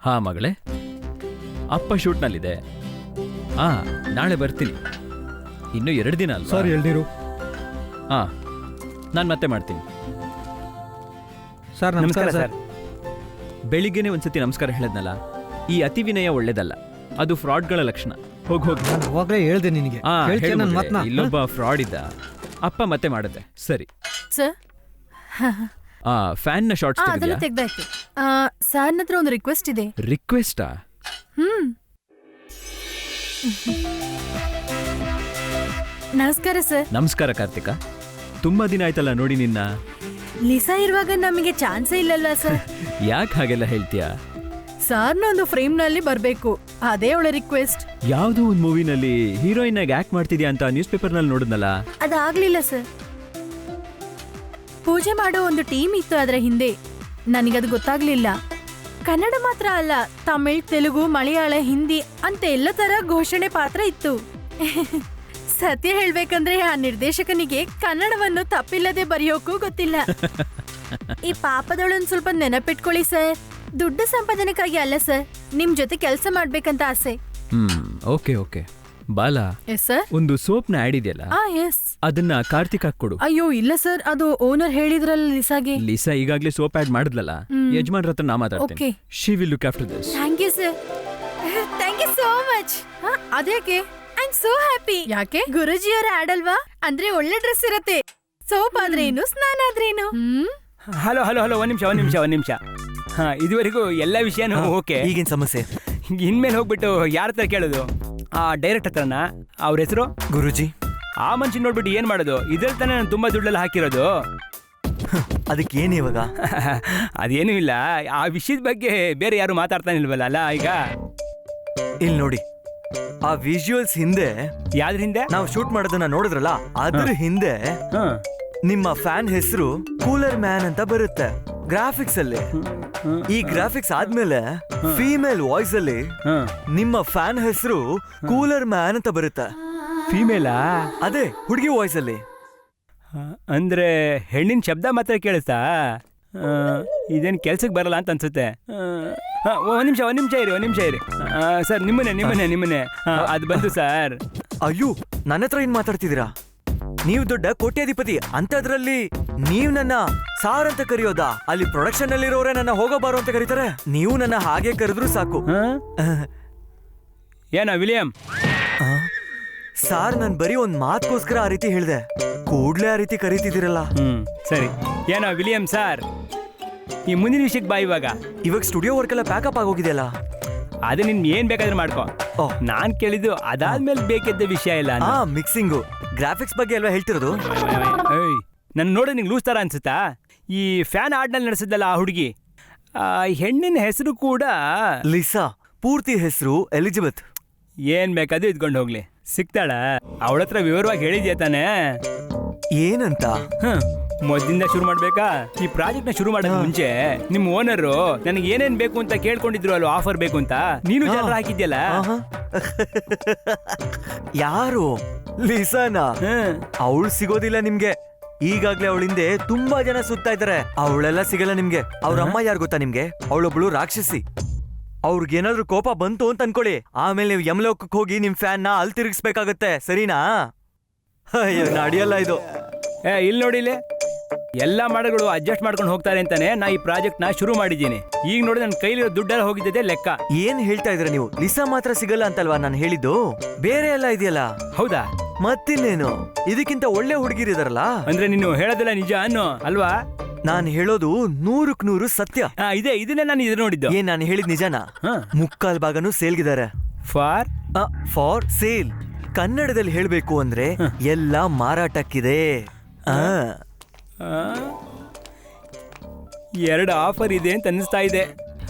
ಹಾ ಮಗಳೇ, ಅಪ್ಪ ಶೂಟ್ನಲ್ಲಿದೆ. ನಾಳೆ ಬರ್ತೀನಿ. ಇನ್ನು 2 ದಿನ ಅಲ್ವಾ? ಸರ್ ಎಳ್ನೀರು. ನಾನು ಮತ್ತೆ ಮಾಡ್ತೀನಿ. ಸರ್ ನಮಸ್ಕಾರ ಸರ್. ಬೆಳಿಗ್ಗೆನೆ ಒಂದ್ಸತಿ ನಮಸ್ಕಾರ ಹೇಳದ್ನಲ್ಲ, ಈ ಅತಿ ವಿನಯ ಒಳ್ಳೇದಲ್ಲ, ಅದು ಫ್ರಾಡ್ಗಳ ಲಕ್ಷಣ. ಹೋಗಿ ಹೋಗಿ. ನಾನು ಅವಾಗಲೇ ಹೇಳ್ದೆ ನಿನಗೆ. ಇಲ್ಲೊಬ್ಬ ಫ್ರಾಡ್ ಇದ್ದ, ಅಪ್ಪ ಮತ್ತೆ ಮಾಡುತ್ತೆ. ಸರಿ ಸರ್. ಫ್ಯಾನ್ ನ ಶಾರ್ಟ್ಸ್ ಅದೆಲ್ಲ ತೆಗ್ದಾಯ್ತು. ಸರ್ ಹತ್ರ ಒಂದು ರಿಕ್ವೆಸ್ಟ್ ಇದೆ. ರಿಕ್ವೆಸ್ಟಾ? ನಮಸ್ಕಾರ ಸರ್. ನಮಸ್ಕಾರ ಕಾರ್ತಿಕ, ತುಂಬಾ ದಿನ ಆಯ್ತಲ್ಲ ನೋಡಿ ನಿನ್ನ. ಲಿಸಾ ಇರುವಾಗ ನಮಗೆ ಚಾನ್ಸೇ ಇಲ್ಲಲ್ಲ ಸರ್. ಯಾಕೆ ಹಾಗೆಲ್ಲ ಹೇಳ್ತೀಯಾ? ಸರ್ನ ಒಂದು ಫ್ರೇಮ್ ನಲ್ಲಿ ಬರ್ಬೇಕು, ಅದೇ ಅವಳ ರಿಕ್ವೆಸ್ಟ್. ಯಾವ್ದೋ ಒಂದು ಮೂವಿನಲ್ಲಿ ಹೀರೋಯಿನ್ ಆಗಿ ಆಕ್ಟ್ ಮಾಡ್ತಿದ್ಯಾ ಅಂತ ನ್ಯೂಸ್ ಪೇಪರ್ ನಲ್ಲಿ ನೋಡಿದ್ನಲ್ಲ. ಅದಾಗ್ಲಿಲ್ಲ ಸರ್. ಪೂಜೆ ಮಾಡೋ ಒಂದು ಟೀಮ್ ಇತ್ತು ಅದರ ಹಿಂದೆ, ನನಗದು ಗೊತ್ತಾಗ್ಲಿಲ್ಲ. ಕನ್ನಡ ಮಾತ್ರ ಅಲ್ಲ, ತಮಿಳ್, ತೆಲುಗು, ಮಲಯಾಳ, ಹಿಂದಿ ಅಂತ ಎಲ್ಲ ತರ ಘೋಷಣೆ ಪಾತ್ರ ಇತ್ತು. ಸತ್ಯ ಹೇಳ್ಬೇಕಂದ್ರೆ ಆ ನಿರ್ದೇಶಕನಿಗೆ ಕನ್ನಡವನ್ನು ತಪ್ಪಿಲ್ಲದೆ ಬರೆಯೋಕ್ಕೂ ಗೊತ್ತಿಲ್ಲ. ಈ ಪಾಪದೊಳನ್ ಸ್ವಲ್ಪ ನೆನಪಿಟ್ಕೊಳ್ಳಿ ಸರ್. ದುಡ್ಡು ಸಂಪಾದನೆಗಾಗಿ ಅಲ್ಲ ಸರ್, ನಿಮ್ ಜೊತೆ ಕೆಲಸ ಮಾಡ್ಬೇಕಂತ ಆಸೆ. Okay okay. ಬಾಲಾ, ಸರ್, ಒಂದು ಸೋಪ್ ನ ಆಡ್ ಇದೆಯಲ್ಲ, ಅದನ್ನ ಕಾರ್ತಿಕ್ ಕೊಡು. ಅಯ್ಯೋ ಇಲ್ಲ ಸರ್, ಅದು ಓನರ್ ಹೇಳಿದ್ರಲ್ಲ ಲಿಸಾಗೆ. ಲಿಸಾ ಈಗಾಗ್ಲೇ ಸೋಪ್ ಆಡ್ ಮಾಡಿದ್ಲಲ್ಲ, ಯಜಮಾನ್ರ ಹತ್ರ ನಾ ಮಾತಾಡ್ತೀನಿ. She will look after this. Thank you sir. Thank you so much. ಅದೇಕೆ? I am so happy. ಯಾಕೆ? ಗುರುಜಿಯವರ ಆಡ್ ಅಲ್ವಾ, ಅಂದ್ರೆ ಒಳ್ಳೆ ಡ್ರೆಸ್ ಇರತ್ತೆ. ಸೋಪ್ ಆದ್ರೇನು, ಸ್ನಾನ ಆದ್ರೇನು. ಹಲೋ ಹಲೋ ಹಲೋ, ಒಂದ್ ನಿಮಿಷ. ಇದುವರೆಗೂ ಎಲ್ಲ ವಿಷಯನೂ ಓಕೆ. ಈಗಿನ ಸಮಸ್ಯೆ ಇನ್ಮೇಲೆ ಹೋಗ್ಬಿಟ್ಟು ಯಾರ ಹತ್ರ ಕೇಳೋದು? ಆ ಡೈರೆಕ್ಟ್ ಹತ್ರನ? ಅವ್ರ ಹೆಸರು ಗುರುಜಿ. ಆ ಮನುಷ್ಯ ನೋಡ್ಬಿಟ್ಟು ಏನ್ ಮಾಡೋದು? ಇದ್ರಲ್ಲಿ ತಾನೇ ನಾನು ತುಂಬಾ ದುಡ್ಡೆಲ್ಲ ಹಾಕಿರೋದು. ಅದಕ್ಕೆ ಏನು ಇವಾಗ? ಅದೇನೂ ಇಲ್ಲ, ಆ ವಿಷಯದ ಬಗ್ಗೆ ಬೇರೆ ಯಾರು ಮಾತಾಡ್ತಾನೆ ಇಲ್ವಲ್ಲ ಅಲ್ಲ ಈಗ. ಇಲ್ಲಿ ನೋಡಿ, ಆ ವಿಜುವಲ್ಸ್ ಹಿಂದೆ, ಯಾವ್ದ್ರ ಹಿಂದೆ? ನಾವು ಶೂಟ್ ಮಾಡೋದನ್ನ ನೋಡಿದ್ರಲ್ಲ, ಅದ್ರ ಹಿಂದೆ ನಿಮ್ಮ ಫ್ಯಾನ್ ಹೆಸರು ಕೂಲರ್ ಮ್ಯಾನ್ ಅಂತ ಬರುತ್ತೆ ಗ್ರಾಫಿಕ್ಸ್ ಅಲ್ಲಿ. ಈ ಗ್ರಾಫಿಕ್ಸ್ ಆದ್ಮೇಲೆ ಫೀಮೇಲ್ ವಾಯ್ಸ್ ಅಲ್ಲಿ ನಿಮ್ಮ ಫ್ಯಾನ್ ಹೆಸರು ಕೂಲರ್ ಮ್ಯಾನ್ ಅಂತ ಬರುತ್ತೆ. ಫೀಮೇಲಾ? ಅದೇ ಹುಡುಗಿ ವಾಯ್ಸ್ ಅಲ್ಲಿ. ಅಂದ್ರೆ ಹೆಣ್ಣಿನ ಶಬ್ದ ಮಾತ್ರ ಕೇಳಿಸ್ತಾ? ಇದೇನು ಕೆಲ್ಸಕ್ಕೆ ಬರಲ್ಲ ಅಂತ ಅನ್ಸುತ್ತೆ. ಒಂದ್ ನಿಮಿಷ ಇರಿ. ಸರ್, ನಿಮ್ಮನೆ ಅದು ಬಂತು ಸರ್. ಅಯ್ಯೋ, ನನ್ನ ಹತ್ರ ಏನ್ ಮಾತಾಡ್ತಿದ್ದೀರಾ? ನೀವು ದೊಡ್ಡ ಕೋಟ್ಯಾಧಿಪತಿ ಅಂತದ್ರಲ್ಲಿ ನೀವ್ ನನ್ನ ಸಾರ್ ಅಂತ ಕರೆಯೋದಾ? ಅಲ್ಲಿ ಪ್ರೊಡಕ್ಷನ್ ಅಲ್ಲಿ ಇರೋರೆ ನನ್ನ ಹೋಗಬಾರೋ ಅಂತ ಕರೀತಾರೆ. ನೀವು ನನ್ನ ಹಾಗೆ ಕರೆದ್ರು ಸಾಕು. ಏನ ವಿಲಿಯಂ? ಸಾರ್, ನನ್ ಬರೀ ಒಂದ್ ಮಾತ್ಕೋಸ್ಕರ ಆ ರೀತಿ ಹೇಳ್ದೆ, ಕೂಡ್ಲೆ ಆ ರೀತಿ ಕರೀತಿದ್ದೀರಲ್ಲ. ಸರಿ. ಏನೋ ವಿಲಿಯಂ ಸಾರ್, ಈ ಮುಂದಿನ ವಿಷಯಕ್ಕೆ ಬಾ. ಇವಾಗ ಸ್ಟುಡಿಯೋ ವರ್ಕ್ ಎಲ್ಲ ಪ್ಯಾಕಪ್ ಆಗೋಗಿದೆಯಲ್ಲ, ಅದು ನಿನ್ ಏನ್ ಬೇಕಾದ್ರೂ ಮಾಡ್ಕೊ. ನಾನ್ ಕೇಳಿದ್ದು ಅದಾದ್ಮೇಲೆ ಬೇಕಿದ್ದ ವಿಷಯ ಇಲ್ಲ. ಮಿಕ್ಸಿಂಗು ಗ್ರಾಫಿಕ್ಸ್ ಬಗ್ಗೆ ಅಲ್ವಾ ಹೇಳ್ತಿರೋದು? ನನ್ ನೋಡಿ ನಿಂಗೆ ಲೂಸ್ ತರ ಅನ್ಸುತ್ತಾ? ಈ ಫ್ಯಾನ್ ಆಡ್ನಲ್ಲಿ ನಡೆಸಿದ್ದಲ್ಲ ಆ ಹುಡುಗಿ, ಹೆಣ್ಣಿನ ಹೆಸರು ಕೂಡ ಲಿಸಾ. ಪೂರ್ತಿ ಹೆಸರು ಎಲಿಜಬೆತ್. ಏನ್ ಬೇಕಾದ್ರೂ ಇದ್ಕೊಂಡು ಹೋಗ್ಲಿ, ಸಿಗ್ತಾಳ. ಅವಳ ಹತ್ರ ವಿವರವಾಗಿ ಹೇಳಿದ್ಯಾ ತಾನೇ? ಏನಂತ? ಮೊದಲಿಂದ ಶುರು ಮಾಡ್ಬೇಕಾ? ಈ ಪ್ರಾಜೆಕ್ಟ್ ನ ಶುರು ಮಾಡೋದ್ ಮುಂಚೆ ನಿಮ್ ಓನರು ನನಗೆ ಏನೇನ್ ಬೇಕು ಅಂತ ಕೇಳ್ಕೊಂಡಿದ್ರು ಅಲ್ವ, ಆಫರ್ ಬೇಕು ಅಂತ. ನೀನು ಜನರ ಹಾಕಿದ್ಯಲ್ಲ. ಯಾರು? ಲಿಸಾನಾ? ಅವಳು ಸಿಗೋದಿಲ್ಲ ನಿಮ್ಗೆ. ಈಗಾಗ್ಲೇ ಅವಳಿಂದೆ ತುಂಬಾ ಜನ ಸುತ್ತಾ ಇದಾರೆ. ಅವಳೆಲ್ಲ ಸಿಗಲ್ಲ ನಿಮ್ಗೆ. ಅವ್ರ ಅಮ್ಮ ಯಾರು ಗೊತ್ತಾ ನಿಮ್ಗೆ? ಅವಳೊಬ್ಳು ರಾಕ್ಷಸಿ. ಅವ್ರಿಗೇನಾದ್ರೂ ಕೋಪ ಬಂತು ಅಂತ ಅನ್ಕೊಳ್ಳಿ, ಆಮೇಲೆ ನೀವು ಯಮಲೋಕಕ್ಕೆ ಹೋಗಿ ನಿಮ್ ಫ್ಯಾನ್ ನ ಅಲ್ಲಿ ತಿರುಗಿಸ್ಬೇಕಾಗತ್ತೆ. ಸರಿನಾ? ಅಯ್ಯೋ, ನಡೆಯಲ್ಲ ಇದು. ಇಲ್ಲಿ ನೋಡಿ, ಎಲ್ಲ ಮಾಡಗಳು ಅಡ್ಜಸ್ಟ್ ಮಾಡ್ಕೊಂಡು ಹೋಗ್ತಾರೆ ಅಂತಾನೆ ನಾ ಈ ಪ್ರಾಜೆಕ್ಟ್ ನ ಶುರು ಮಾಡಿದ್ದೀನಿ. ಈಗ ನೋಡಿ ನನ್ನ ಕೈಲಿರೋ ದುಡ್ಡೆಲ್ಲ ಹೋಗಿದ್ದೆ ಲೆಕ್ಕ. ಏನ್ ಹೇಳ್ತಾ ಇದ್ರ ನೀವು? ಲಿಸಾ ಮಾತ್ರ ಸಿಗಲ್ಲ ಅಂತಲ್ವಾ ನಾನು ಹೇಳಿದ್ದು? ಬೇರೆ ಎಲ್ಲ ಇದೆಯಲ್ಲ. ಹೌದಾ? ಮತ್ತಿನ್ನೇನು, ಇದಕ್ಕಿಂತ ಒಳ್ಳೆ ಹುಡುಗಿರಿದಾರಲ್ಲ. ಅಂದ್ರೆ ನೀನು ಹೇಳೋದೆಲ್ಲ ನಿಜ ಅನ್ನೋ ಅಲ್ವಾ? ನಾನು ಹೇಳೋದು 100% ಸತ್ಯ. ಇದನ್ನೇ ನಾನು ಇದು ನೋಡಿದ್ದು. ಏನ್ ನಾನು ಹೇಳಿದ್ ನಿಜನಾ? ಮುಕ್ಕಾಲ್ ಭಾಗನು ಸೇಲ್ಗಿದ್ದಾರೆ. For sale. ಕನ್ನಡದಲ್ಲಿ ಹೇಳ್ಬೇಕು ಅಂದ್ರೆ ಎಲ್ಲ ಮಾರಾಟಕ್ಕಿದೆ. 2 ಆಫರ್ ಇದೆ ಅಂತ ಅನಿಸ್ತಾ ಇದೆ.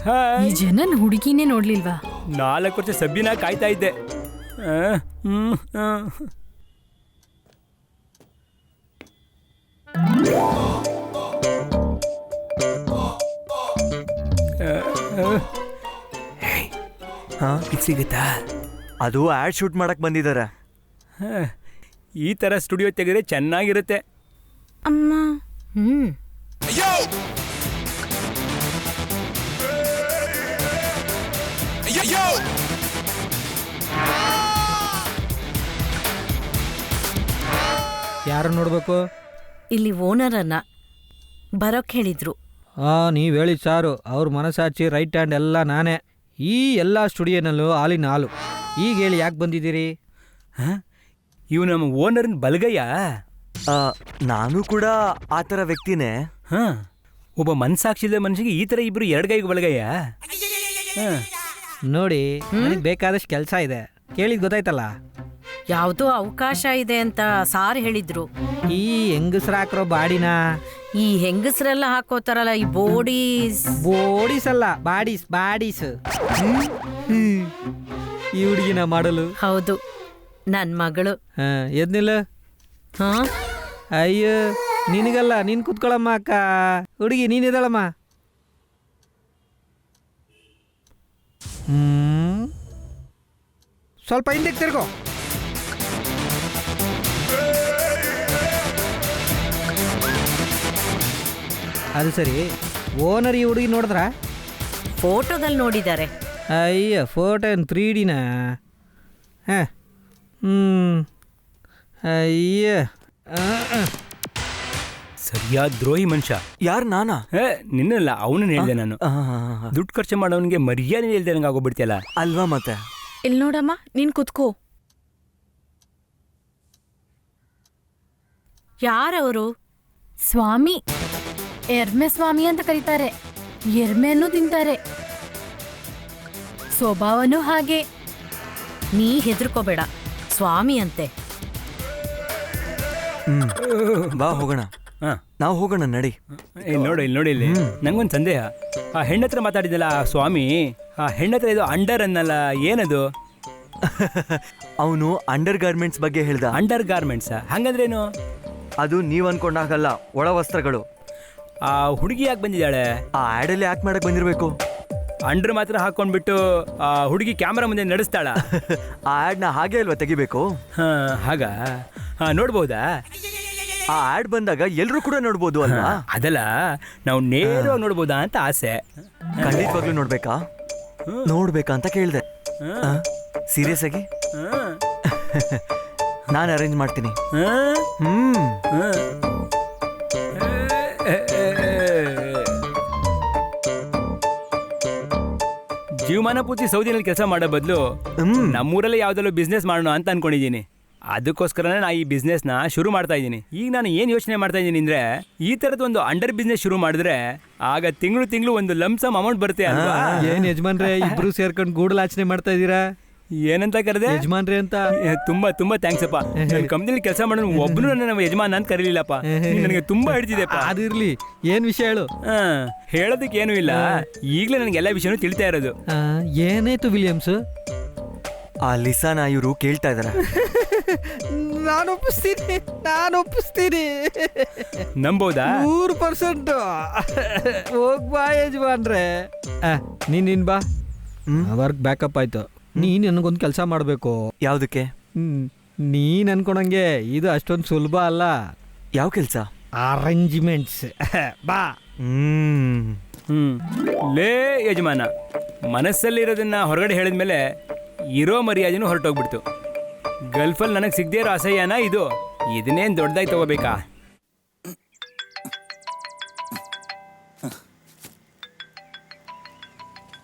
ಈ ಜನನ್ ಹುಡುಗಿನೇ ನೋಡ್ಲಿಲ್ವಾ? 4 ವರ್ಷ ಸಬ್ಬಿನ ಕಾಯ್ತಾ ಇದ್ದೆ. ಸಿಗುತ್ತಾ? ಅದು ಆಡ್ ಶೂಟ್ ಮಾಡಕ್ ಬಂದಿದ್ದಾರೆ. ಈ ತರ ಸ್ಟುಡಿಯೋ ತೆಗೆದ್ರೆ ಚೆನ್ನಾಗಿರುತ್ತೆ. ಅಮ್ಮ. ಯಾರು ನೋಡ್ಬೇಕು? ಇಲ್ಲಿ ಓನರನ್ನ ಬರೋಕ್ ಹೇಳಿದ್ರು. ನೀವು ಹೇಳಿದ ಸಾರು. ಅವ್ರ ಮನಸ್ಸಾಚಿ ರೈಟ್ ಹ್ಯಾಂಡ್ ಎಲ್ಲ ನಾನೇ. ಈ ಎಲ್ಲ ಸ್ಟುಡಿಯೋನಲ್ಲೂ ಆಲಿನ ಹಾಲು. ಈಗ ಹೇಳಿ ಯಾಕೆ ಬಂದಿದ್ದೀರಿ? ಇವು ನಮ್ಮ ಓನರ್ನ ಬಲಗಯ್ಯ. ನಾನು ಕೂಡ ಆ ಥರ ವ್ಯಕ್ತಿನೇ. ಹಾ, ಒಬ್ಬ ಮನ್ಸಾಕ್ಷಿದ ಮನುಷ್ಯಗೆ ಈ ಥರ ಇಬ್ರು ಎರಡು ಕೈಗೆ ಬಲಗಯ್ಯ. ನೋಡಿ, ನನಗೆ ಬೇಕಾದಷ್ಟು ಕೆಲಸ ಇದೆ. ಕೇಳಿದ್ ಗೊತ್ತಾಯ್ತಲ್ಲ. ಯಾವುದೋ ಅವಕಾಶ ಇದೆ ಅಂತ ಸಾರ್ ಹೇಳಿದ್ರು. ಈ ಹೆಂಗಸ್ರು ಹಾಕ್ರೋ ಬಾಡಿನ. ಈ ಹೆಂಗಸರೆಲ್ಲ ಹಾಕೋತಾರಲ್ಲ ಈ ಬೋಡೀಸ್ ಅಲ್ಲ, ಬಾಡೀಸ್. ಈ ಹುಡುಗಿನ ಮಾಡಲು. ಹೌದು, ನನ್ ಮಗಳು. ಎದ್ನಿಲ್ಲ. ಹಾ, ಅಯ್ಯೋ ನಿನಗಲ್ಲ, ನೀನ್ ಕುತ್ಕೊಳಮ್ಮ ಅಕ್ಕ. ಹುಡುಗಿ ನೀನಿದಳಮ್ಮ. ಸ್ವಲ್ಪ ಹಿಂದಕ್ಕೆ ತಿರ್ಗೋ. ಅದು ಸರಿ, ಓನರ್ ಈ ಹುಡುಗಿ ನೋಡಿದ್ರ? ಫೋಟೋದಲ್ಲಿ ನೋಡಿದ್ದಾರೆ. ಅಯ್ಯ, ಫೋಟೋ ಏನು 3Dನ? ಅಯ್ಯ, ಸರಿಯಾದ ದ್ರೋಹಿ ಮನುಷ್ಯ. ಯಾರು ನಾನಾ? ನಿನ್ನಲ್ಲ, ಅವನನ್ನ ಹೇಳಿದೆ ನಾನು. ದುಡ್ಡು ಖರ್ಚು ಮಾಡೋನಿಗೆ ಮರ್ಯಾದೆ ಹೇಳ್ದೆ ನಂಗೆ ಆಗೋಗ್ಬಿಡ್ತಿಯಲ್ಲ. ಅಲ್ವಾ ಮತ್ತೆ? ಇಲ್ಲಿ ನೋಡಮ್ಮ, ನೀನ್ ಕುತ್ಕೋ. ಯಾರವರು? ಸ್ವಾಮಿ, ಎರ್ಮೆ ಸ್ವಾಮಿ ಅಂತ ಕರೀತಾರೆ. ಎರ್ಮೆಯನ್ನು ತಿಂತಾರೆ. ಸ್ವಭಾವನೂ ಹಾಗೆ. ನೀ ಹೆದರ್ಕೋಬೇಡ, ಸ್ವಾಮಿ ಅಂತೆ. ಬಾ ಹೋಗೋಣ. ನಾವು ಹೋಗೋಣ ನಡಿ. ಇಲ್ಲಿ ನೋಡಿ ಇಲ್ಲಿ ನಂಗೊಂದು ಸಂದೇಹ. ಆ ಹೆಣ್ಣತ್ರ ಮಾತಾಡಿದಲ್ಲ ಆ ಸ್ವಾಮಿ, ಆ ಹೆಣ್ಣತ್ರ ಇದು ಅಂಡರ್ ಅನ್ನಲ್ಲ, ಏನದು? ಅವನು ಅಂಡರ್ ಗಾರ್ಮೆಂಟ್ಸ್ ಬಗ್ಗೆ ಹೇಳ್ದ. ಅಂಡರ್ ಗಾರ್ಮೆಂಟ್ಸ್ ಹಂಗಂದ್ರೇನು? ಅದು ನೀವ್ ಅನ್ಕೊಂಡಾಗಲ್ಲ, ಒಳ ವಸ್ತ್ರಗಳು. ಆ ಹುಡುಗಿ ಯಾಕೆ ಬಂದಿದ್ದಾಳೆ? ಆ ಆಡಲ್ಲಿ ಆಕ್ಟ್ ಮಾಡಕ್ ಬಂದಿರ್ಬೇಕು. ಅಂಡರ್ ಮಾತ್ರ ಹಾಕೊಂಡ್ಬಿಟ್ಟು ಆ ಹುಡುಗಿ ಕ್ಯಾಮ್ರಾ ಮುಂದೆ ನಡೆಸ್ತಾಳ. ಆ ಆಡ್ನ ಹಾಗೆ ಅಲ್ವಾ ತೆಗಿಬೇಕು? ಹಾಗ ನೋಡ್ಬೋದಾ? ಆ ಆಡ್ ಬಂದಾಗ ಎಲ್ರು ಕೂಡ ನೋಡ್ಬೋದು ಅಲ್ವಾ? ಅದಲ್ಲ, ನಾವು ನೇರವಾಗಿ ನೋಡ್ಬೋದಾ ಅಂತ ಆಸೆ. ಖಂಡಿತವಾಗ್ಲೂ ನೋಡ್ಬೇಕಾ ಅಂತ ಕೇಳ್ದೆ. ಸೀರಿಯಸ್ ಆಗಿ ನಾನು ಅರೇಂಜ್ ಮಾಡ್ತೀನಿ. ಜೀವಮಾನ ಪೂರ್ತಿ ಸೌದಿನಲ್ಲಿ ಕೆಲಸ ಮಾಡೋ ಬದಲು ನಮ್ಮೂರಲ್ಲೇ ಯಾವ್ದಲ್ಲೂ ಬಿಸ್ನೆಸ್ ಮಾಡೋಣ ಅಂತ ಅನ್ಕೊಂಡಿದ್ದೀನಿ. ಅದಕ್ಕೋಸ್ಕರನೇ ನಾ ಈ ಬಿಸ್ನೆಸ್ನ ಶುರು ಮಾಡ್ತಾ ಇದ್ದೀನಿ. ಈಗ ನಾನು ಏನು ಯೋಚನೆ ಮಾಡ್ತಾ ಇದ್ದೀನಿ ಅಂದರೆ, ಈ ಥರದ್ದು ಒಂದು ಅಂಡರ್ ಬಿಸ್ನೆಸ್ ಶುರು ಮಾಡಿದ್ರೆ ಆಗ ತಿಂಗಳು ಒಂದು ಲಂಸಮ್ ಅಮೌಂಟ್ ಬರುತ್ತೆ ಅಲ್ವಾ? ಏನ್ ಯಜಮಾನ್ರೆ, ಇಬ್ರು ಸೇರ್ಕೊಂಡು ಗೂಡಲಾಚನೆ ಮಾಡ್ತಾ ಇದ್ದೀರಾ? ಏನಂತ ಕರೆದೆ? ಯಜಮಾನ್ರಿ ಅಂತ. ತುಂಬಾ ತುಂಬಾ ಥ್ಯಾಂಕ್ಸ್ ಅಪ್ಪ. ನನ್ನ ಕಂಪ್ನಿಲಿ ಕೆಲಸ ಮಾಡೋನು ಒಬ್ಬನು ನನ್ನ ಯಜಮಾನ ಅಂತ ಕರೀಲಿಲ್ಲಪ್ಪ. ನನಗೆ ತುಂಬಾ ಹಿಡಿದಿದೆಪ್ಪ. ಅದಿರ್ಲಿ, ಏನ್ ವಿಷಯ ಹೇಳು. ಹೇಳೋದಕ್ಕೆ ಏನೂ ಇಲ್ಲ, ಈಗಲೇ ನನಗೆ ಎಲ್ಲ ವಿಷಯನೂ ತಿಳಿತಾ ಇರೋದು. ಏನಾಯ್ತು ವಿಲಿಯಮ್ಸ್? ಆ ಲಿಸಾನ ಇವರು ಕೇಳ್ತಾ ಇದಾರೆ. ನಾನು ಒಪ್ಪಿಸ್ತೀನಿ. ನಂಬೋದಾ? 100%. ಹೋಗ್ಬಾ ಯಜಮಾನ್ರೆ. ನೀನ್ ಬಾ. ವರ್ಕ್ ಬ್ಯಾಕಪ್ ಆಯ್ತು. ನೀನ್ ನನಗೊಂದು ಕೆಲಸ ಮಾಡಬೇಕು. ಯಾವ್ದಕ್ಕೆ? ನೀನ್ ಅನ್ಕೊಂಡಂಗೆ ಇದು ಅಷ್ಟೊಂದು ಸುಲಭ ಅಲ್ಲ. ಯಾವ ಕೆಲಸ? ಅರೇಂಜ್ಮೆಂಟ್ಸ್. ಬಾ. ಲೇ ಯಜಮಾನ, ಮನಸ್ಸಲ್ಲಿರೋದನ್ನ ಹೊರಗಡೆ ಹೇಳಿದ್ಮೇಲೆ ಇರೋ ಮರ್ಯಾದೆನೂ ಹೊರಟೋಗ್ಬಿಡ್ತು. ಗಲ್ಫಲ್ಲಿ ನನಗೆ ಸಿಗದೇ ಇರೋ ಅಸಹ್ಯನ ಇದು. ಇದನ್ನೇನು ದೊಡ್ಡದಾಗಿ ತಗೋಬೇಕಾ?